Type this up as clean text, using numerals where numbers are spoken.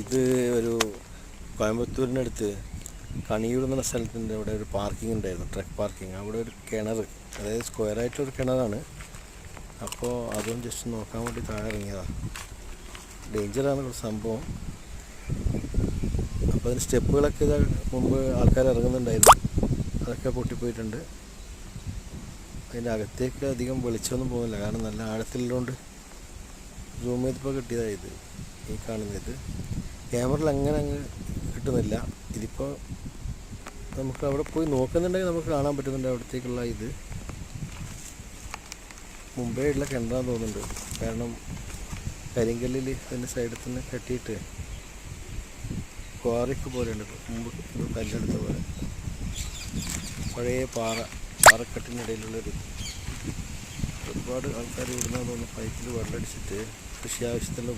ഇത് ഒരു കോയമ്പത്തൂരിനടുത്ത് കണിയൂർ എന്ന സ്ഥലത്തിൻ്റെ അവിടെ ഒരു പാർക്കിംഗ് ഉണ്ടായിരുന്നു, ട്രക്ക് പാർക്കിംഗ്. അവിടെ ഒരു കിണർ, അതായത് സ്ക്വയറായിട്ടൊരു കിണറാണ്. അപ്പോൾ അതും ജസ്റ്റ് നോക്കാൻ വേണ്ടി താഴെ ഇറങ്ങിയതാണ്. ഡേഞ്ചറാണ് സംഭവം. അപ്പോൾ അതിന് സ്റ്റെപ്പുകളൊക്കെ ഇതാ മുമ്പ് ആൾക്കാർ ഇറങ്ങുന്നുണ്ടായിരുന്നു, അതൊക്കെ പൊട്ടിപ്പോയിട്ടുണ്ട്. അതിൻ്റെ അകത്തേക്ക് അധികം വെളിച്ചമൊന്നും പോകുന്നില്ല, കാരണം നല്ല ആഴത്തിലുള്ളതുകൊണ്ട് സൂം ചെയ്തപ്പോൾ കിട്ടിയതായത് ഈ കാണുന്നത്. ക്യാമറയിൽ അങ്ങനെ അങ്ങ് കിട്ടുന്നില്ല. ഇതിപ്പോൾ നമുക്ക് അവിടെ പോയി നോക്കുന്നുണ്ടെങ്കിൽ നമുക്ക് കാണാൻ പറ്റുന്നുണ്ട് അവിടത്തേക്കുള്ള ഇത്. മുമ്പേ ഉള്ള കിണറാന്ന് തോന്നുന്നുണ്ട്, കാരണം കരിങ്കല്ലിൽ അതിൻ്റെ സൈഡിൽ തന്നെ കെട്ടിയിട്ട് ക്വാറിക്ക് പോലെയുണ്ട്. മുമ്പ് കല്ലെടുത്ത പോലെ പഴയ പാറക്കെട്ടിനിടയിലുള്ളൊരു. ഒരുപാട് ആൾക്കാർ ഇവിടുന്ന് തോന്നുന്നു പൈപ്പിൽ വെള്ളമടിച്ചിട്ട് കൃഷി ആവശ്യത്തിലുള്ള